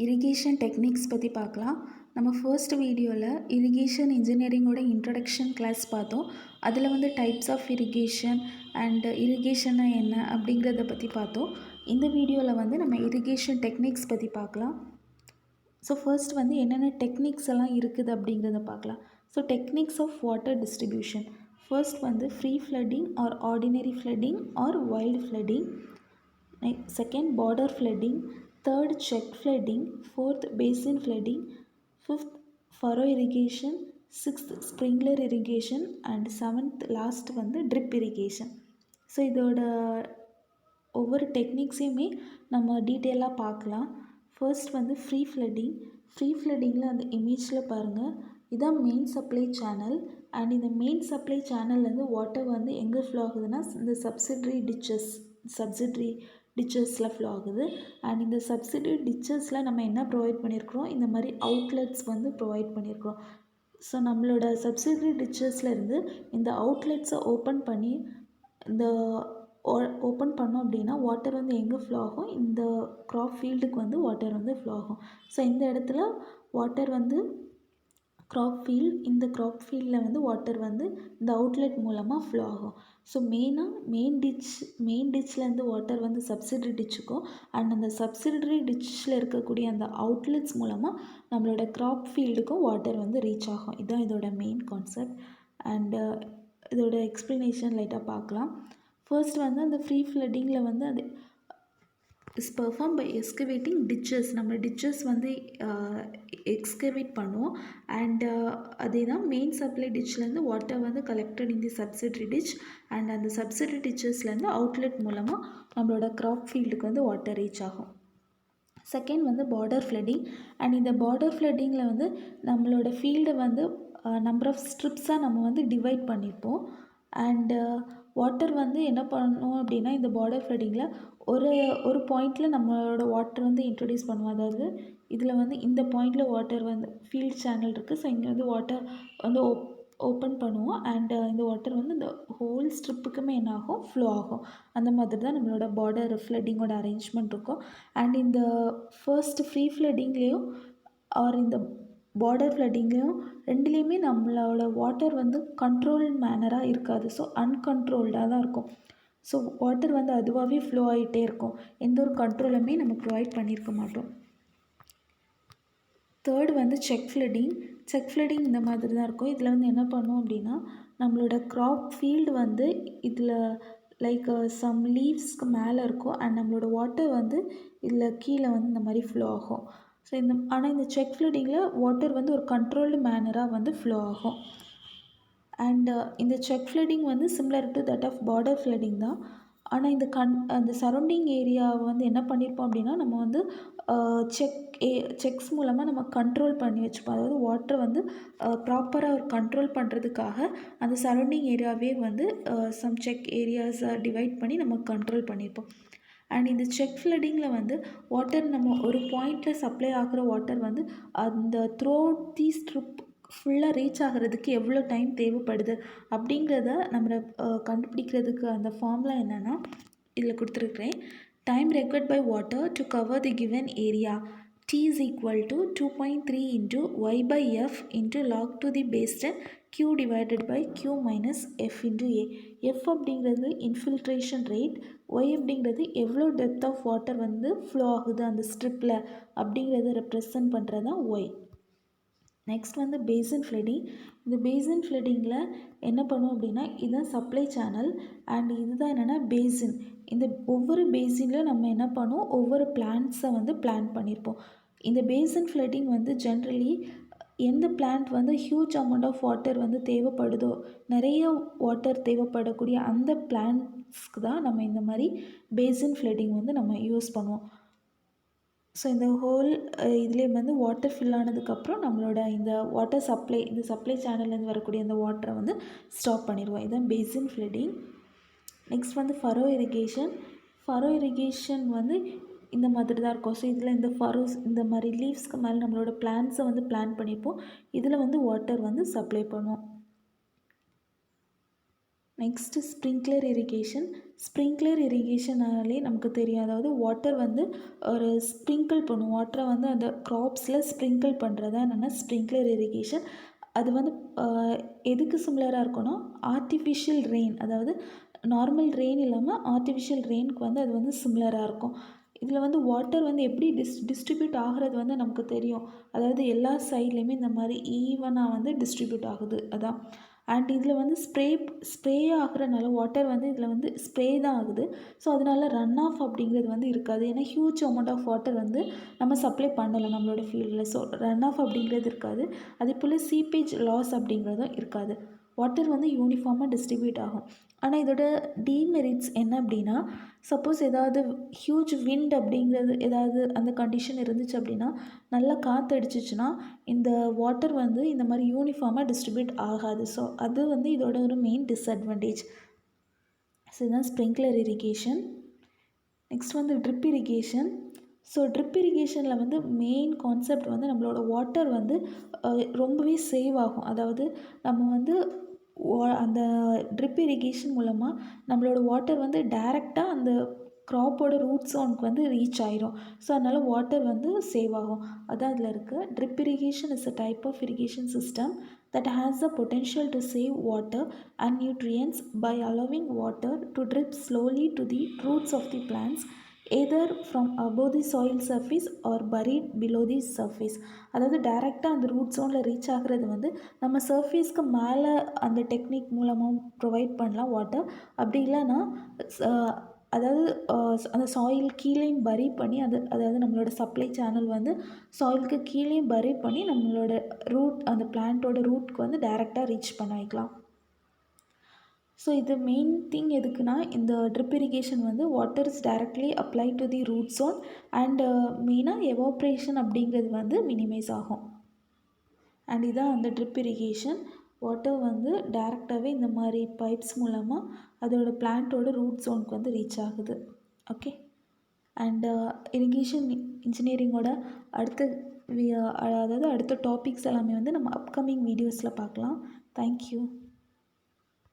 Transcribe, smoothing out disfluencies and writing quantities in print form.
Irrigation techniques பற்றி பார்க்கலாம். நம்ம ஃபர்ஸ்ட் வீடியோவில் இரிகேஷன் இன்ஜினியரிங்கோட இன்ட்ரடக்ஷன் கிளாஸ் பார்த்தோம். அதில் வந்து டைப்ஸ் ஆஃப் இரிகேஷன் அண்ட் இரிகேஷன்னா என்ன அப்படிங்கிறத பற்றி பார்த்தோம். இந்த வீடியோவில் வந்து நம்ம இரிகேஷன் டெக்னிக்ஸ் பற்றி பார்க்கலாம். ஸோ ஃபர்ஸ்ட் வந்து என்னென்ன டெக்னிக்ஸ் எல்லாம் இருக்குது அப்படிங்கிறத பார்க்கலாம். So techniques of water distribution. First வந்து free flooding or ordinary flooding or wild flooding. Second, border flooding. Third, check flooding. Fourth, basin flooding. Fifth, furrow irrigation. Sixth, sprinkler irrigation. And seventh, last வந்து drip irrigation. So இதோட ஒவ்வொரு டெக்னிக்ஸையுமே நம்ம டீட்டெயிலாக பார்க்கலாம். First வந்து free flooding. Free ஃப்ளட்டிங்கில் அந்த இமேஜில் பாருங்கள், இதான் மெயின் சப்ளை சேனல். அண்ட் இந்த மெயின் சப்ளை சேனல்லேருந்து வாட்டர் வந்து எங்கே ஃப்ளோ ஆகுதுன்னா இந்த சப்சிடரி டிச்சஸில் ஃப்ளோ ஆகுது. அண்ட் இந்த சப்சிடரி டிச்சஸில் நம்ம என்ன ப்ரொவைட் பண்ணியிருக்கிறோம், இந்த மாதிரி அவுட்லெட்ஸ் வந்து ப்ரொவைட் பண்ணியிருக்கிறோம். ஸோ நம்மளோட சப்சிடரி டிச்சஸ்லேருந்து இந்த அவுட்லெட்ஸை ஓப்பன் பண்ணி இந்த ஓப்பன் பண்ணோம் அப்படின்னா வாட்டர் வந்து எங்கே ஃப்ளோ ஆகும், இந்த க்ராப் ஃபீல்டுக்கு வந்து வாட்டர் வந்து ஃப்ளோ ஆகும். ஸோ இந்த இடத்துல வாட்டர் வந்து இந்த க்ராப் ஃபீல்டில் வந்து வாட்டர் வந்து இந்த அவுட்லெட் மூலமாக ஃப்ளோ ஆகும். ஸோ மெயின் டிச்லேருந்து வாட்டர் வந்து சப்சிடரி டிச்சுக்கும் அண்ட் அந்த சப்சிடரி டிச்சில் இருக்கக்கூடிய அந்த அவுட்லெட்ஸ் மூலமாக நம்மளோட க்ராப் ஃபீல்டுக்கும் வாட்டர் வந்து ரீச் ஆகும். இதுதான் இதோட மெயின் கான்செப்ட். அண்டு இதோட எக்ஸ்ப்ளனேஷன் லைட்டாக பார்க்கலாம். ஃபர்ஸ்ட் வந்து அந்த ஃப்ரீ ஃப்ளட்டிங்கில் வந்து அது இஸ் பெர்ஃபார்ம் பை எக்ஸ்கவேட்டிங் டிச்சஸ். நம்ம டிச்சஸ் வந்து எக்ஸ்கவேட் பண்ணுவோம். அண்டு அதே தான் மெயின் சப்ளை டிச்லேருந்து வாட்டர் வந்து collected in the subsidiary ditch and அந்த சப்சிடரி டிச்சஸ்லேருந்து அவுட்லெட் மூலமாக நம்மளோட க்ராப் ஃபீல்டுக்கு வந்து வாட்டர் ரீச் ஆகும். செகண்ட் வந்து பார்டர் ஃப்ளட்டிங். அண்ட் இந்த பார்டர் ஃப்ளட்டிங்கில் வந்து நம்மளோட ஃபீல்டை வந்து நம்பர் ஆஃப் ஸ்ட்ரிப்ஸாக நம்ம வந்து டிவைட் பண்ணியிருப்போம். அண்டு வாட்டர் வந்து என்ன பண்ணணும் அப்படின்னா இந்த பார்டர் ஃப்ளட்டிங்கில் ஒரு பாயிண்டில் நம்மளோட வாட்டர் வந்து இன்ட்ரடியூஸ் பண்ணுவோம். அதாவது இதில் வந்து இந்த பாயிண்டில் வாட்டர் வந்து ஃபீல்ட் சேனல் இருக்குது. ஸோ இங்கே வந்து வாட்டர் வந்து ஓப்பன் பண்ணுவோம். அண்டு இந்த வாட்டர் வந்து இந்த ஹோல் ஸ்ட்ரிப்புக்குமே என்ன ஆகும், ஃப்ளோ ஆகும். அந்த மாதிரி தான் நம்மளோட பார்டர் ஃப்ளட்டிங்கோட அரேஞ்ச்மெண்ட் இருக்கும். அண்ட் இந்த ஃபர்ஸ்ட் ஃப்ரீ ஃப்ளட்டிங்லேயும் ஆர் இந்த பார்டர் ஃப்ளட்டிங்லேயும் ரெண்டுலேயுமே நம்மளோட வாட்டர் வந்து கண்ட்ரோல் மேனராக இருக்காது. ஸோ அன்கண்ட்ரோல்டாக தான் இருக்கும். ஸோ வாட்டர் வந்து அதுவாகவே ஃப்ளோ ஆகிட்டே இருக்கும். எந்த ஒரு கண்ட்ரோலுமே நம்ம ப்ரொவைட் பண்ணியிருக்க மாட்டோம். தேர்ட் வந்து செக் ஃப்ளட்டிங் இந்த மாதிரி தான் இருக்கும். இதில் வந்து என்ன பண்ணும் அப்படின்னா நம்மளோட க்ராப் ஃபீல்டு வந்து இதில் லைக் சம் லீவ்ஸ்க்கு மேலே இருக்கும். அண்ட் நம்மளோட வாட்டர் வந்து இதில் கீழே வந்து இந்த மாதிரி ஃப்ளோ ஆகும். ஸோ ஆனால் இந்த செக் ஃப்ளட்டிங்கில் வாட்டர் வந்து ஒரு கண்ட்ரோல்டு மேனராக வந்து ஃப்ளோ ஆகும். அண்ட் இந்த செக் ஃப்ளட்டிங் வந்து similar to that of border flooding தான். ஆனால் அந்த சரௌண்டிங் ஏரியாவை வந்து என்ன பண்ணியிருப்போம் அப்படின்னா நம்ம வந்து செக்ஸ் மூலமாக நம்ம கண்ட்ரோல் பண்ணி வச்சுப்போம். அதாவது வாட்டர் வந்து ப்ராப்பராக ஒரு கண்ட்ரோல் பண்ணுறதுக்காக அந்த சரௌண்டிங் ஏரியாவே வந்து சம் செக் ஏரியாஸை டிவைட் பண்ணி நம்ம கண்ட்ரோல் பண்ணியிருப்போம். அண்ட் இந்த செக் ஃப்ளட்டிங்கில் வந்து வாட்டர் நம்ம ஒரு பாயிண்டில் சப்ளை ஆகிற வாட்டர் வந்து அந்த த்ரூ தி ஸ்ட்ரிப் ஃபுல்லாக ரீச் ஆகிறதுக்கு எவ்வளோ டைம் தேவைப்படுது அப்படிங்கிறத நம்ம கண்டுபிடிக்கிறதுக்கு அந்த ஃபார்முலா என்னென்னா இதில் கொடுத்துருக்குறேன். Time required by water to cover the given area T is equal to 2.3 into y by f into log to the base 10 q divided by q minus f into a. f அப்படிங்கிறது infiltration rate, y அப்படிங்கிறது எவ்வளோ depth of water வந்து flow ஆகுது அந்த ஸ்ட்ரிப்பில் அப்படிங்கிறத represent பண்ணுறது தான் y. Next வந்து பேசின் ஃப்ளட்டிங். இந்த பேசின் ஃப்ளட்டிங்கில் என்ன பண்ணும் அப்படின்னா இதுதான் சப்ளை சேனல் அண்ட் இதுதான் என்னென்னா பேசின். இந்த ஒவ்வொரு பேசினில் நம்ம என்ன பண்ணுவோம், ஒவ்வொரு பிளான்ட்ஸை வந்து பிளான் பண்ணியிருப்போம். இந்த பேசின் ஃப்ளட்டிங் வந்து ஜென்ரலி எந்த பிளான்ட் வந்து ஹியூஜ் அமௌண்ட் ஆஃப் வாட்டர் வந்து தேவைப்படுதோ, நிறைய வாட்டர் தேவைப்படக்கூடிய அந்த பிளான்ட்ஸ்க்கு தான் நம்ம இந்த மாதிரி பேசின் ஃப்ளட்டிங் வந்து நம்ம யூஸ் பண்ணுவோம். ஸோ இந்த ஹோல் இதுலேயே வந்து வாட்டர் ஃபில் ஆனதுக்கப்புறம் நம்மளோட இந்த வாட்டர் சப்ளை, இந்த சப்ளை சேனல்லேருந்து வரக்கூடிய அந்த வாட்டரை வந்து ஸ்டாப் பண்ணிடுவோம். இதுதான் பேசின் ஃப்ளட்டிங். நெக்ஸ்ட் வந்து ஃபரோ இரிகேஷன் வந்து இந்த மாதிரி தான் இருக்கும். ஸோ இதில் இந்த ஃபரோஸ் இந்த மாதிரி லீவ்ஸ்க்கு மேலே நம்மளோட பிளான்ட்ஸை வந்து பிளான் பண்ணிப்போம். இதில் வந்து வாட்டர் வந்து சப்ளை பண்ணுவோம். Next sprinkler irrigation. ஸ்ப்ரிங்க்லர் இரிகேஷனாலே நமக்கு தெரியும், அதாவது வாட்டர் வந்து ஒரு ஸ்ப்ரிங்கிள் பண்ணும், வாட்டரை வந்து அந்த க்ராப்ஸில் ஸ்ப்ரிங்கிள் பண்ணுறது தான் என்னென்னா ஸ்ப்ரிங்க்லர் இரிகேஷன். அது வந்து எதுக்கு சிமிலராக இருக்கும்னா ஆர்டிஃபிஷியல் ரெயின், அதாவது நார்மல் ரெயின் இல்லாமல் ஆர்டிஃபிஷியல் ரெயினுக்கு வந்து அது வந்து சிமிலராக இருக்கும். இதில் வந்து வாட்டர் வந்து எப்படி டிஸ்ட்ரிபியூட் ஆகிறது வந்து நமக்கு தெரியும், அதாவது எல்லா சைட்லேயுமே இந்த மாதிரி ஈவனாக வந்து டிஸ்ட்ரிபியூட் ஆகுது அதான். அண்ட் இதில் வந்து ஸ்ப்ரே ஆகிறனால வாட்டர் வந்து இதில் வந்து ஸ்ப்ரே தான் ஆகுது. ஸோ அதனால ரன் ஆஃப் அப்படிங்கிறது வந்து இருக்காது. ஏன்னா ஹியூஜ் அமௌண்ட் ஆஃப் வாட்டர் வந்து நம்ம சப்ளை பண்ணலை நம்மளோட ஃபீல்டில். ஸோ ரன் ஆஃப் அப்படிங்கிறது இருக்காது. அதே போல் சீப்பேஜ் லாஸ் அப்படிங்கிறதும் இருக்காது. வாட்டர் வந்து யூனிஃபார்மாக டிஸ்ட்ரிபியூட் ஆகும். ஆனால் இதோட டீமெரிட்ஸ் என்ன அப்படின்னா, சப்போஸ் ஏதாவது ஹியூஜ் விண்ட் அப்படிங்கிறது ஏதாவது அந்த கண்டிஷன் இருந்துச்சு அப்படின்னா, நல்லா காற்று அடிச்சிச்சுன்னா இந்த வாட்டர் வந்து இந்த மாதிரி யூனிஃபார்மாக டிஸ்ட்ரிபியூட் ஆகாது. ஸோ அது வந்து இதோட ஒரு மெயின் டிஸ்அட்வான்டேஜ். ஸோ இதுதான் ஸ்ப்ரிங்க்லர் இரிகேஷன். நெக்ஸ்ட் வந்து ட்ரிப் இரிகேஷன். ஸோ ட்ரிப் இரிகேஷனில் வந்து மெயின் கான்செப்ட் வந்து நம்மளோட வாட்டர் வந்து ரொம்பவே சேவ் ஆகும். அதாவது நம்ம வந்து அந்த ட்ரிப் இரிகேஷன் மூலமாக நம்மளோட வாட்டர் வந்து டைரெக்டாக அந்த க்ராப்போட ரூட் ஜோனுக்கு வந்து ரீச் ஆயிரும். ஸோ அதனால் வாட்டர் வந்து சேவ் ஆகும். அதான் அதில் இருக்குது. Drip irrigation is a type of irrigation system that has the potential to save water and nutrients by allowing water to drip slowly to the roots of the plants either from above the soil surface or buried below the surface. அதாவது டைரெக்டாக அந்த root ஜோனில் reach ஆகிறது வந்து நம்ம சர்ஃபேஸ்க்கு மேலே அந்த technique மூலமாக ப்ரொவைட் பண்ணலாம் வாட்டர். அப்படி இல்லைன்னா அதாவது அந்த சாயில் கீழேயும் பரி பண்ணி அதாவது நம்மளோட சப்ளை சேனல் வந்து சாயிலுக்கு கீழேயும் பரி பண்ணி நம்மளோட ரூட் அந்த பிளான்ட்டோட ரூட்க்கு வந்து டைரெக்டாக ரீச் பண்ண வைக்கலாம். ஸோ இது மெயின் திங் எதுக்குன்னா, இந்த ட்ரிப் இரிகேஷன் வந்து water is directly apply to the root zone and மெயினாக எவாப்ரேஷன் அப்படிங்கிறது வந்து மினிமைஸ் ஆகும். அண்ட் இதான் அந்த ட்ரிப் இரிகேஷன். வாட்டர் வந்து டைரெக்டாகவே இந்த மாதிரி பைப்ஸ் மூலமாக அதோட பிளான்ட்டோட ரூட் ஜோனுக்கு வந்து ரீச் ஆகுது. ஓகே. அண்ட் இரிகேஷன் இன்ஜினியரிங்கோட அதாவது அடுத்த டாபிக்ஸ் எல்லாமே வந்து நம்ம அப்கமிங் வீடியோஸில் பார்க்கலாம். தேங்க்யூ.